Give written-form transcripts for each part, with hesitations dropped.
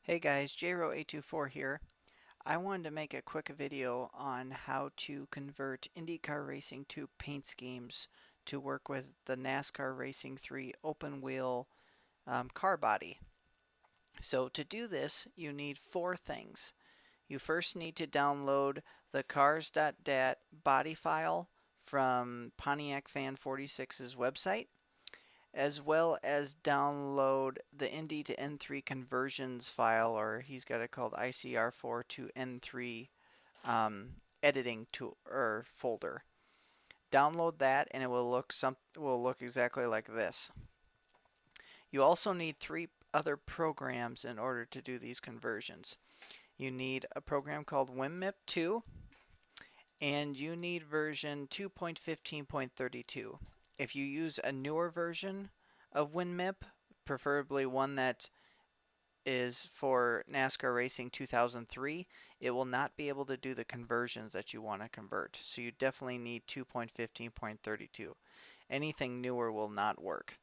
Hey guys, JRO824 here. I wanted to make a quick video on how to convert IndyCar Racing to paint schemes to work with the NASCAR Racing 3 open wheel car body. So to do this, you need four things. You first need to download the cars.dat body file from Pontiac Fan 46's website, as well as download the Indy to N3 conversions file, or he's got it called ICR4 to N3 editing tool or folder. Download that, and it will look exactly like this. You also need three other programs in order to do these conversions. You need a program called WinMip2, and you need version 2.15.32. If you use a newer version of WinMip, preferably one that is for NASCAR Racing 2003, it will not be able to do the conversions that you want to convert. So you definitely need 2.15.32. Anything newer will not work.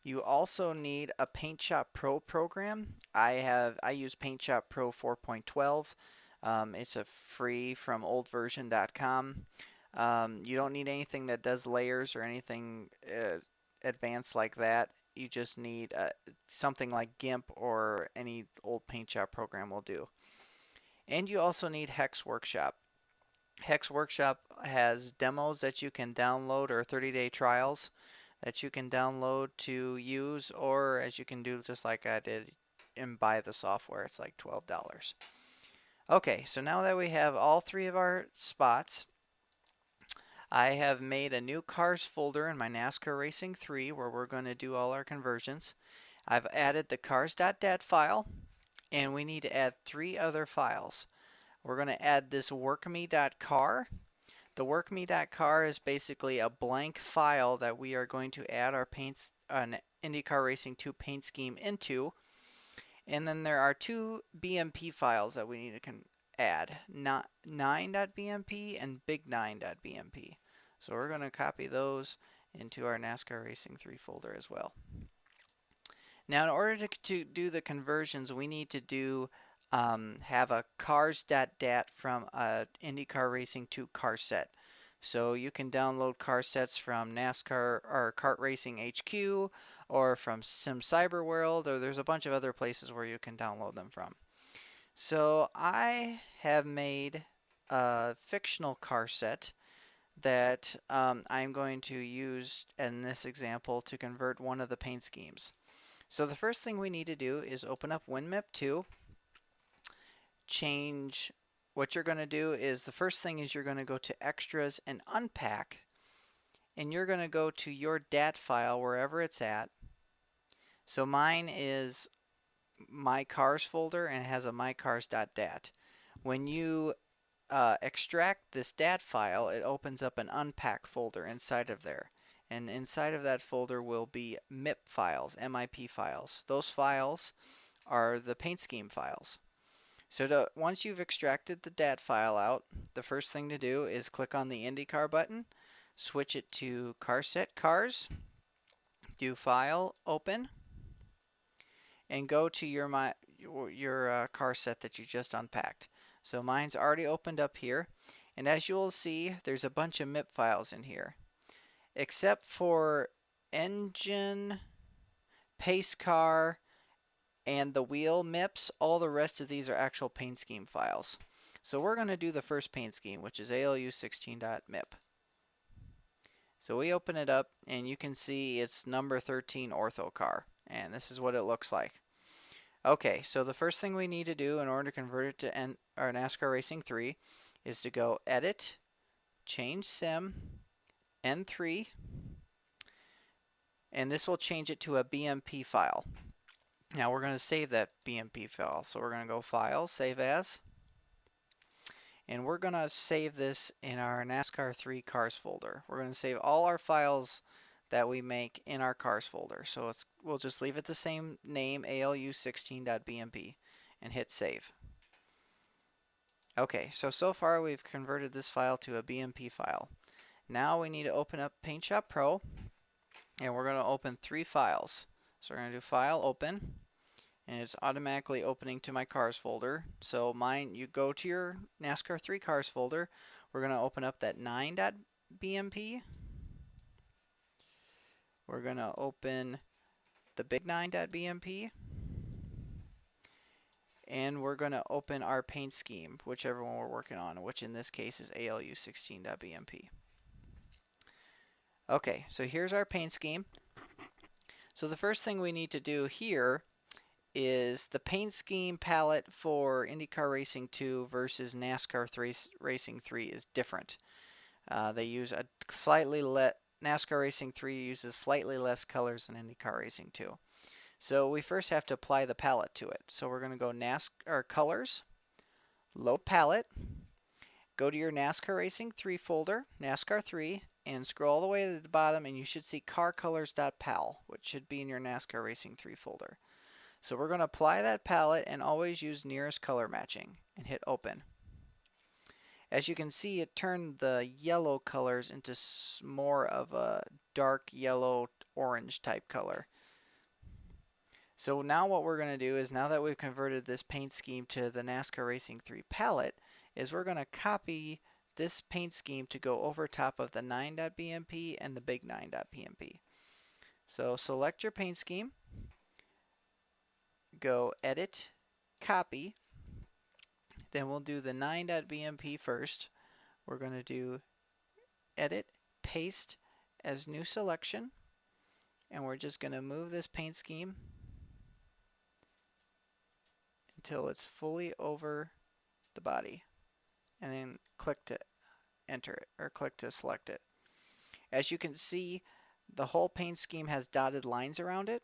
You also need a PaintShop Pro program. I use PaintShop Pro 4.12. It's a free from oldversion.com. You don't need anything that does layers or anything advanced like that. You just need something like GIMP or any old PaintShop program will do. And you also need Hex Workshop. Hex Workshop has demos that you can download, or 30-day trials that you can download to use, or as you can do just like I did and buy the software. It's like $12. Okay, so now that we have all three of our spots, I have made a new cars folder in my NASCAR Racing 3 where we're going to do all our conversions. I've added the cars.dat file, and we need to add three other files. We're going to add this workme.car. The workme.car is basically a blank file that we are going to add our an IndyCar Racing 2 paint scheme into. And then there are two BMP files that we need to add, 9.bmp and big9.bmp. So we're going to copy those into our NASCAR Racing 3 folder as well. Now, in order to do the conversions, we need to have a cars.dat from IndyCar Racing 2 car set. So you can download car sets from NASCAR or Kart Racing HQ or from Sim Cyber World, or there's a bunch of other places where you can download them from. So I have made a fictional car set that I'm going to use in this example to convert one of the paint schemes. So the first thing we need to do is open up WinMip2, change. What you're going to do is the first thing is you're going to go to Extras and Unpack, and you're going to go to your DAT file wherever it's at. So mine is My Cars folder, and it has a mycars.dat. When you extract this DAT file, it opens up an Unpack folder inside of there. And inside of that folder will be MIP files, MIP files. Those files are the paint scheme files. So once you've extracted the DAT file out, the first thing to do is click on the IndyCar button, switch it to Car Set Cars, do File, Open, and go to your car set that you just unpacked. So mine's already opened up here, and as you will see, there's a bunch of MIP files in here. Except for engine, pace car, and the wheel MIPs, all the rest of these are actual paint scheme files. So we're going to do the first paint scheme, which is ALU16.mip. So we open it up, and you can see it's number 13 ortho car, and this is what it looks like. Okay, so the first thing we need to do in order to convert it to our NASCAR Racing 3 is to go Edit, Change Sim, N3, and this will change it to a BMP file. Now we're going to save that BMP file. So we're going to go File, Save As, and we're going to save this in our NASCAR 3 Cars folder. We're going to save all our files that we make in our Cars folder. So we'll just leave it the same name, ALU16.bmp, and hit Save. Okay, so far we've converted this file to a BMP file. Now we need to open up PaintShop Pro, and we're going to open three files. So we're going to do File, Open, and it's automatically opening to my cars folder. So mine, you go to your NASCAR 3 cars folder. We're going to open up that 9.bmp. We're going to open the big 9.bmp. And we're going to open our paint scheme, whichever one we're working on, which in this case is ALU16.bmp. Okay, so here's our paint scheme. So the first thing we need to do here is the paint scheme palette for IndyCar Racing 2 versus NASCAR Racing 3 is different. They use a slightly NASCAR Racing 3 uses slightly less colors than IndyCar Racing 2. So we first have to apply the palette to it. So we're going to go NASCAR Colors, Load Palette, go to your NASCAR Racing 3 folder, NASCAR 3, and scroll all the way to the bottom, and you should see carcolors.pal, which should be in your NASCAR Racing 3 folder. So we're going to apply that palette and always use nearest color matching and hit open. As you can see, it turned the yellow colors into more of a dark yellow orange type color. So now what we're going to do is, now that we've converted this paint scheme to the NASCAR Racing 3 palette, is we're going to copy this paint scheme to go over top of the 9.bmp and the big 9.bmp. So select your paint scheme, go Edit, Copy, then we'll do the 9.bmp first. We're going to do Edit, Paste as New Selection, and we're just going to move this paint scheme until it's fully over the body, and then click to enter it, or click to select it. As you can see, the whole paint scheme has dotted lines around it.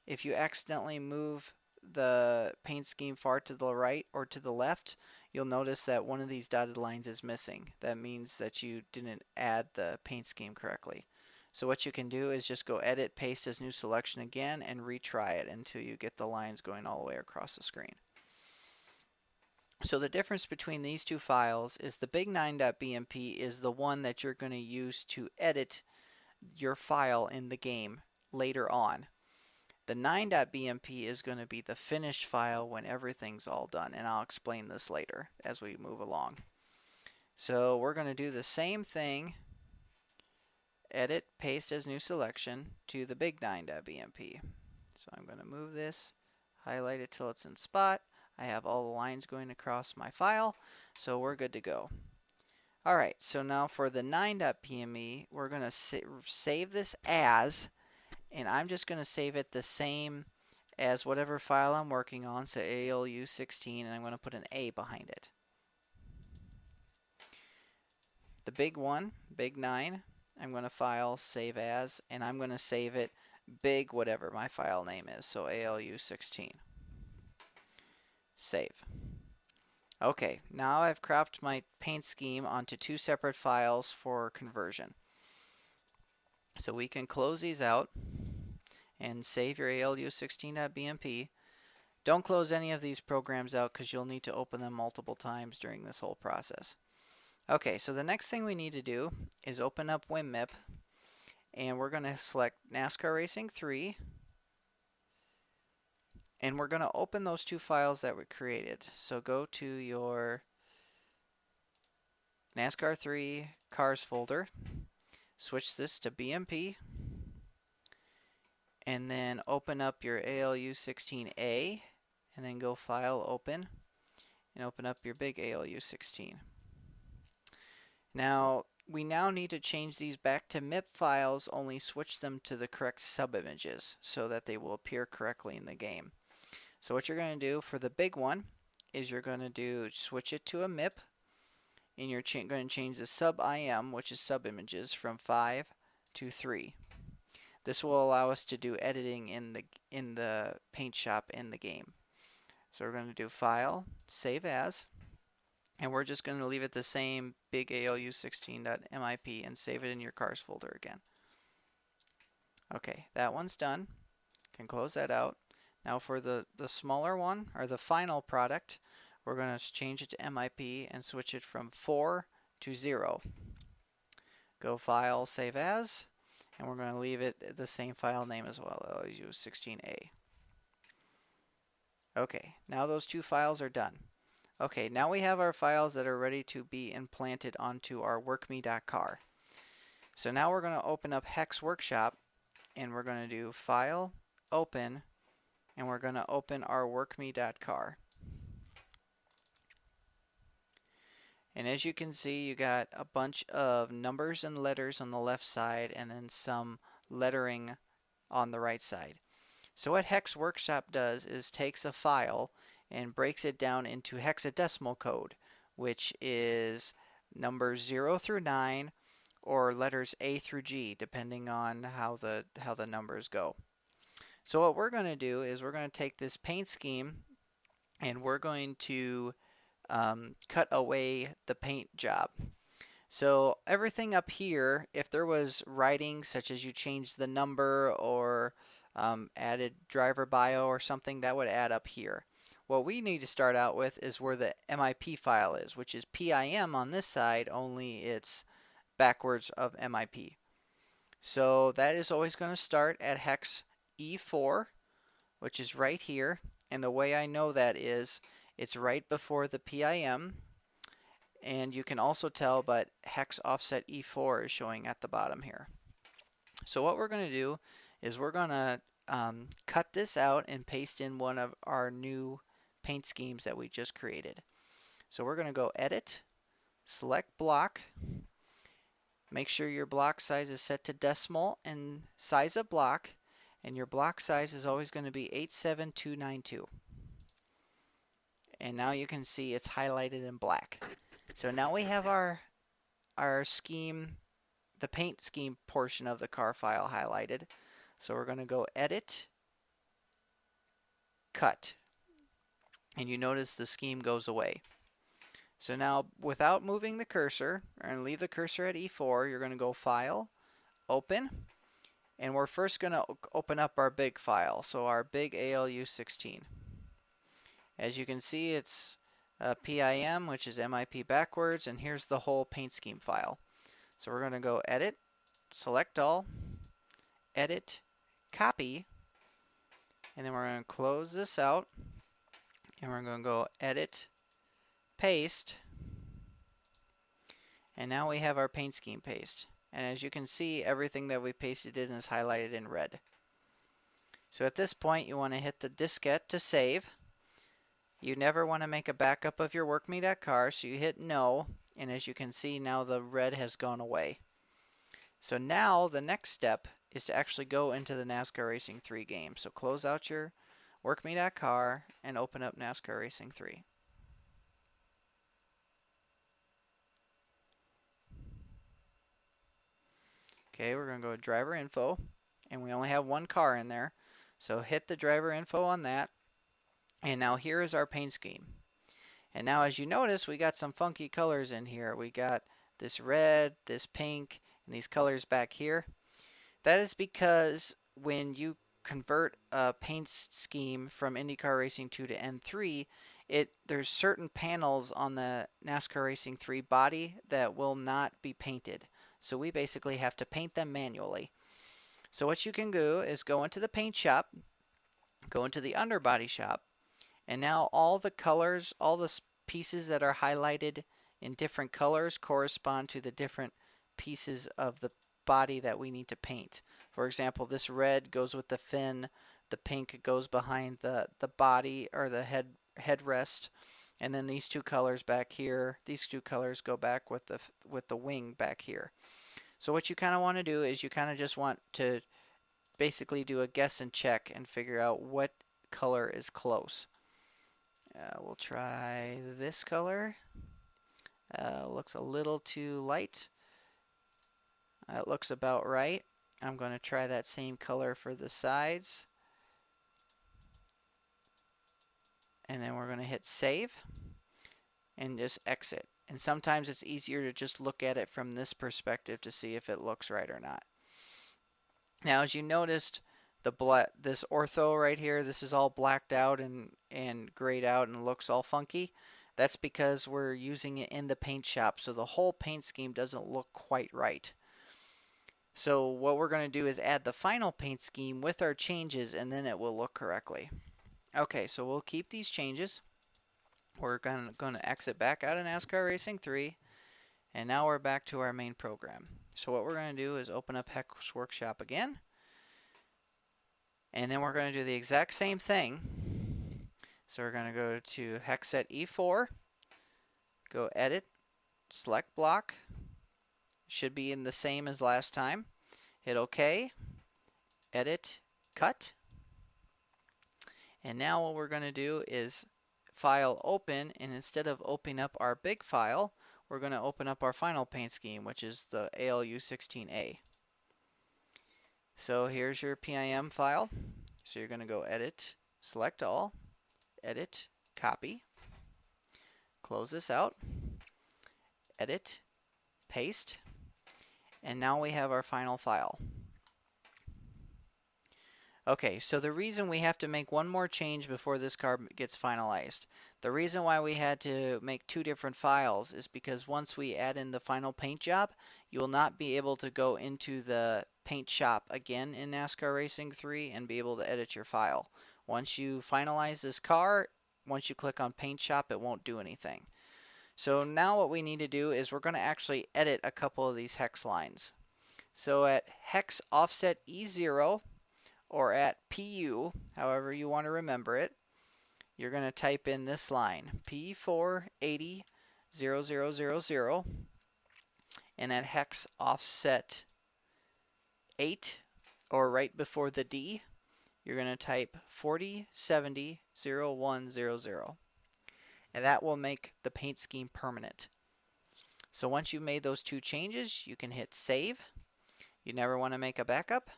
If you accidentally move the paint scheme far to the right or to the left, you'll notice that one of these dotted lines is missing. That means that you didn't add the paint scheme correctly. So what you can do is just go Edit, Paste as New Selection again, and retry it until you get the lines going all the way across the screen. So the difference between these two files is the big 9.bmp is the one that you're going to use to edit your file in the game later on. The 9.bmp is going to be the finished file when everything's all done, and I'll explain this later as we move along. So we're going to do the same thing, Edit, Paste as New Selection, to the big 9.bmp. So I'm going to move this, highlight it till it's in spot. I have all the lines going across my file, so we're good to go. Alright, so now for the 9.pme, we're going to save this as, and I'm just going to save it the same as whatever file I'm working on, so ALU16, and I'm going to put an A behind it. The big one, big 9, I'm going to file save as, and I'm going to save it big whatever my file name is, so ALU16. Save. Okay, now I've cropped my paint scheme onto two separate files for conversion. So we can close these out and save your ALU16.bmp. Don't close any of these programs out because you'll need to open them multiple times during this whole process. Okay, so the next thing we need to do is open up WinMip, and we're going to select NASCAR Racing 3. And we're going to open those two files that we created. So go to your NASCAR 3 cars folder, switch this to BMP, and then open up your ALU16A, and then go File, Open, and open up your big ALU16. Now, we now need to change these back to MIP files, only switch them to the correct subimages so that they will appear correctly in the game. So what you're going to do for the big one is you're going to switch it to a MIP, and you're going to change the sub-IM, which is sub-images, from 5 to 3. This will allow us to do editing in the paint shop in the game. So we're going to do File, Save As, and we're just going to leave it the same big ALU16.mip and save it in your cars folder again. Okay, that one's done. Can close that out. Now for the smaller one, or the final product, we're going to change it to MIP and switch it from 4 to 0. Go File, Save As, and we're going to leave it the same file name as well, ALU16A. Okay, now those two files are done. Okay, now we have our files that are ready to be implanted onto our workme.car. So now we're going to open up Hex Workshop, and we're going to do File, Open, and we're going to open our workme.car. And as you can see, you got a bunch of numbers and letters on the left side, and then some lettering on the right side. So what Hex Workshop does is takes a file and breaks it down into hexadecimal code, which is numbers 0 through 9 or letters A through G, depending on how the numbers go. So what we're going to do is we're going to take this paint scheme and we're going to cut away the paint job. So everything up here, if there was writing such as you changed the number or added driver bio or something, that would add up here. What we need to start out with is where the MIP file is, which is PIM on this side, only it's backwards of MIP. So that is always going to start at hex E4, which is right here. And the way I know that is it's right before the PIM. And you can also tell, but hex offset E4 is showing at the bottom here. So what we're going to do is we're going to cut this out and paste in one of our new paint schemes that we just created. So we're going to go Edit, select Block, make sure your block size is set to decimal and size of block, and your block size is always going to be 87292. And now you can see it's highlighted in black. So now we have our scheme, the paint scheme portion of the car file highlighted. So we're going to go Edit, Cut, and you notice the scheme goes away. So now, without moving the cursor, and leave the cursor at E4, you're going to go File, Open, and we're first going to open up our big file, so our big ALU16. As you can see, it's PIM, which is MIP backwards, and here's the whole paint scheme file. So we're going to go Edit, Select All, Edit, Copy, and then we're going to close this out, and we're going to go Edit, Paste, and now we have our paint scheme paste. And as you can see, everything that we pasted in is highlighted in red. So at this point, you want to hit the diskette to save. You never want to make a backup of your workme.car, so you hit No, and as you can see, now the red has gone away. So now the next step is to actually go into the NASCAR Racing 3 game. So close out your workme.car and open up NASCAR Racing 3. Okay, we're going to go to driver info, and we only have one car in there. So hit the driver info on that. And now here is our paint scheme. And now as you notice, we got some funky colors in here. We got this red, this pink, and these colors back here. That is because when you convert a paint scheme from IndyCar Racing 2 to N3, there's certain panels on the NASCAR Racing 3 body that will not be painted. So we basically have to paint them manually. So what you can do is go into the paint shop, go into the underbody shop, and now all the colors, all the pieces that are highlighted in different colors correspond to the different pieces of the body that we need to paint. For example, this red goes with the fin, the pink goes behind the body or the headrest, and then these two colors back here, these two colors go back with the wing back here. So what you kind of want to do is you kind of just want to basically do a guess and check and figure out what color is close. We'll try this color. Looks a little too light. It looks about right. I'm going to try that same color for the sides. And then we're going to hit save and just exit. And sometimes it's easier to just look at it from this perspective to see if it looks right or not. Now as you noticed, this ortho right here, this is all blacked out and grayed out and looks all funky. That's because we're using it in the paint shop, so the whole paint scheme doesn't look quite right. So what we're going to do is add the final paint scheme with our changes, and then it will look correctly. Okay, so we'll keep these changes. We're going to exit back out of NASCAR Racing 3, and now we're back to our main program. So what we're going to do is open up Hex Workshop again, and then we're going to do the exact same thing. So we're going to go to Hex Set E4, go Edit, select Block, should be in the same as last time. Hit OK, Edit, Cut, and now what we're going to do is File Open, and instead of opening up our big file, we're going to open up our final paint scheme, which is the ALU 16A. So here's your PIM file. So you're going to go Edit, Select All, Edit, Copy, close this out, Edit, Paste, and now we have our final file. Okay, so the reason we have to make one more change before this car gets finalized, the reason why we had to make two different files is because once we add in the final paint job, you will not be able to go into the paint shop again in NASCAR Racing 3 and be able to edit your file. Once you finalize this car, once you click on paint shop, it won't do anything. So now what we need to do is we're going to actually edit a couple of these hex lines. So at hex offset E0, or at PU, however you want to remember it, you're going to type in this line, P4800000, and at hex offset 8, or right before the D, you're going to type 40700100, and that will make the paint scheme permanent. So once you've made those two changes, you can hit save. You never want to make a backup.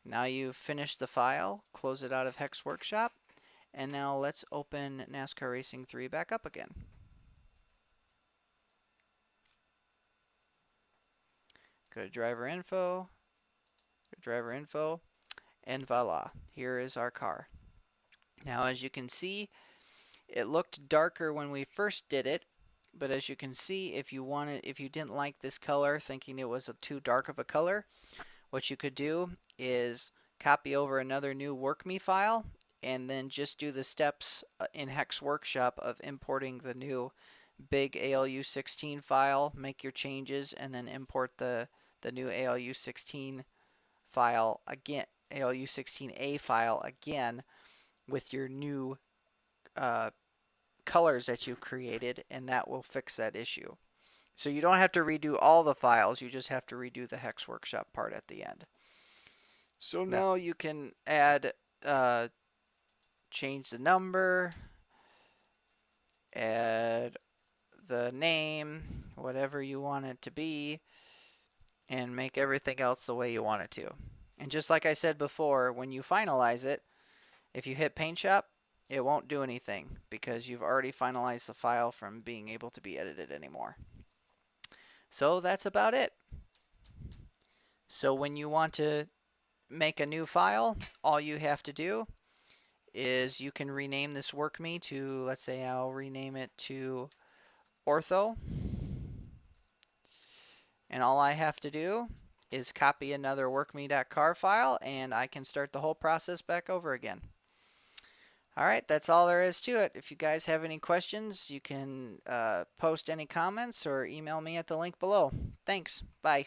Now you've finished the file, close it out of Hex Workshop, and now let's open NASCAR Racing 3 back up again. Go to driver info, and voila, here is our car. Now as you can see, it looked darker when we first did it, but as you can see, if you didn't like this color, thinking it was too dark of a color, what you could do is copy over another new WorkMe file and then just do the steps in Hex Workshop of importing the new big ALU16 file, make your changes, and then import the new ALU16 file again, ALU16A file again with your new colors that you created, and that will fix that issue. So you don't have to redo all the files, you just have to redo the Hex Workshop part at the end. So now you can add, change the number, add the name, whatever you want it to be, and make everything else the way you want it to. And just like I said before, when you finalize it, if you hit Paint Shop, it won't do anything because you've already finalized the file from being able to be edited anymore. So that's about it. So when you want to make a new file, all you have to do is you can rename this WorkMe to, let's say I'll rename it to Ortho. And all I have to do is copy another workme.car file and I can start the whole process back over again. Alright, that's all there is to it. If you guys have any questions, you can post any comments or email me at the link below. Thanks. Bye.